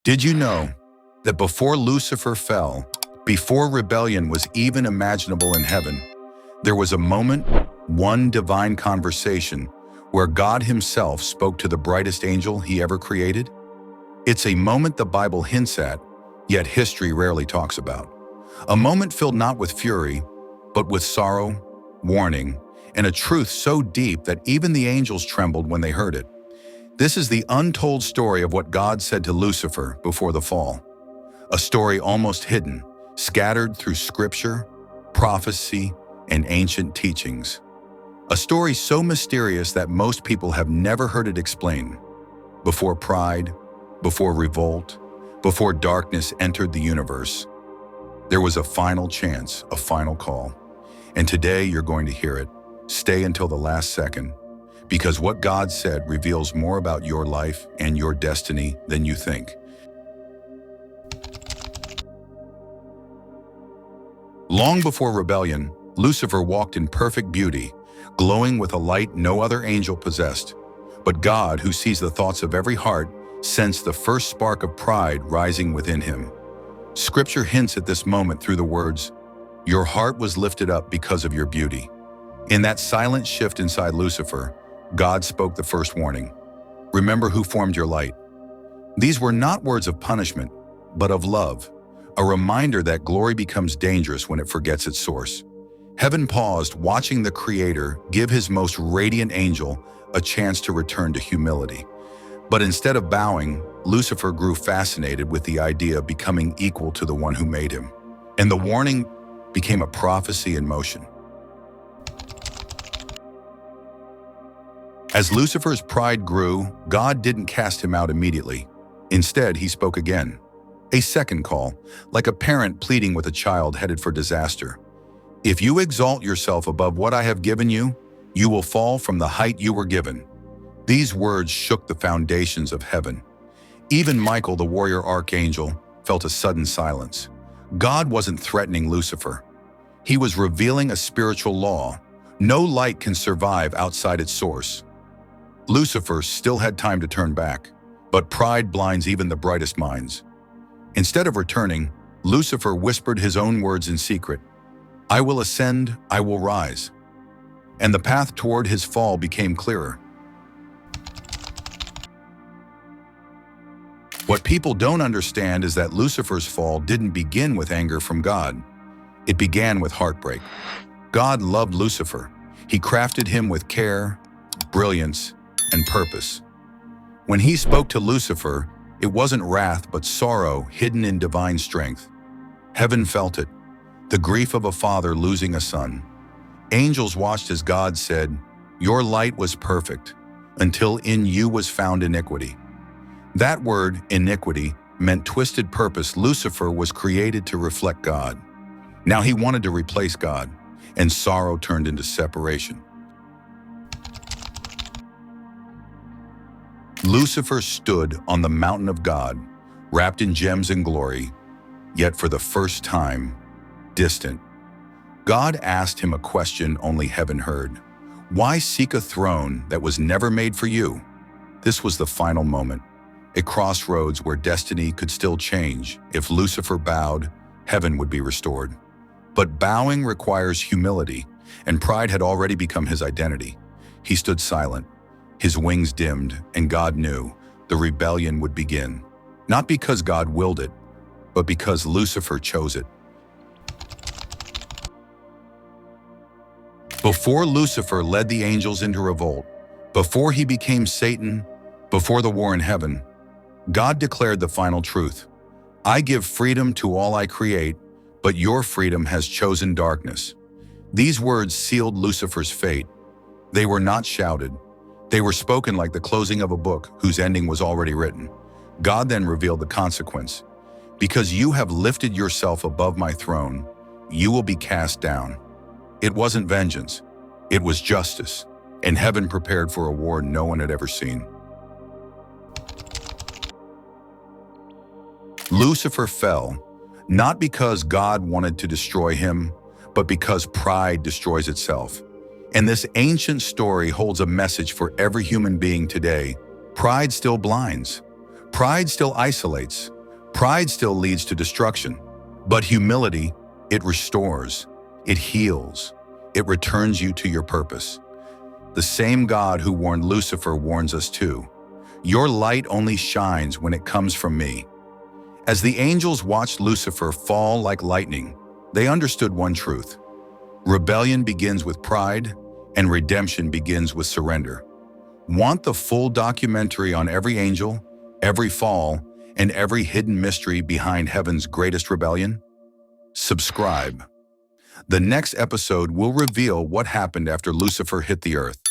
Did you know that before Lucifer fell, before rebellion was even imaginable in heaven, there was a moment, one divine conversation, where God himself spoke to the brightest angel he ever created? It's a moment the Bible hints at, yet history rarely talks about. A moment filled not with fury, but with sorrow, warning, and a truth so deep that even the angels trembled when they heard it. This is the untold story of what God said to Lucifer before the fall. A story almost hidden, scattered through scripture, prophecy, and ancient teachings. A story so mysterious that most people have never heard it explained. Before pride, before revolt, before darkness entered the universe, there was a final chance, a final call. And today you're going to hear it. Stay until the last second, because what God said reveals more about your life and your destiny than you think. Long before rebellion, Lucifer walked in perfect beauty, glowing with a light no other angel possessed. But God, who sees the thoughts of every heart, sensed the first spark of pride rising within him. Scripture hints at this moment through the words, "Your heart was lifted up because of your beauty." In that silent shift inside Lucifer, God spoke the first warning. Remember who formed your light. These were not words of punishment, but of love, a reminder that glory becomes dangerous when it forgets its source. Heaven paused, watching the Creator give his most radiant angel a chance to return to humility. But instead of bowing, Lucifer grew fascinated with the idea of becoming equal to the one who made him. And the warning became a prophecy in motion. As Lucifer's pride grew, God didn't cast him out immediately. Instead, he spoke again. A second call, like a parent pleading with a child headed for disaster. "If you exalt yourself above what I have given you, you will fall from the height you were given." These words shook the foundations of heaven. Even Michael, the warrior archangel, felt a sudden silence. God wasn't threatening Lucifer. He was revealing a spiritual law. No light can survive outside its source. Lucifer still had time to turn back, but pride blinds even the brightest minds. Instead of returning, Lucifer whispered his own words in secret. "I will ascend, I will rise." And the path toward his fall became clearer. What people don't understand is that Lucifer's fall didn't begin with anger from God. It began with heartbreak. God loved Lucifer. He crafted him with care, brilliance, and purpose. When he spoke to Lucifer, it wasn't wrath but sorrow hidden in divine strength. Heaven felt it, the grief of a father losing a son. Angels watched as God said, "Your light was perfect, until in you was found iniquity." That word, iniquity, meant twisted purpose. Lucifer was created to reflect God. Now he wanted to replace God, and sorrow turned into separation. Lucifer stood on the mountain of God, wrapped in gems and glory, yet for the first time, distant. God asked him a question only heaven heard. Why seek a throne that was never made for you? This was the final moment, a crossroads where destiny could still change. If Lucifer bowed, heaven would be restored. But bowing requires humility, and pride had already become his identity. He stood silent. His wings dimmed, and God knew the rebellion would begin. Not because God willed it, but because Lucifer chose it. Before Lucifer led the angels into revolt, before he became Satan, before the war in heaven, God declared the final truth. "I give freedom to all I create, but your freedom has chosen darkness." These words sealed Lucifer's fate. They were not shouted. They were spoken like the closing of a book whose ending was already written. God then revealed the consequence. "Because you have lifted yourself above my throne, you will be cast down." It wasn't vengeance. It was justice, and heaven prepared for a war no one had ever seen. Lucifer fell, not because God wanted to destroy him, but because pride destroys itself. And this ancient story holds a message for every human being today. Pride still blinds. Pride still isolates. Pride still leads to destruction, but humility, it restores, it heals, it returns you to your purpose. The same God who warned Lucifer warns us too. Your light only shines when it comes from me. As the angels watched Lucifer fall like lightning, they understood one truth. Rebellion begins with pride, and redemption begins with surrender. Want the full documentary on every angel, every fall, and every hidden mystery behind heaven's greatest rebellion? Subscribe. The next episode will reveal what happened after Lucifer hit the earth.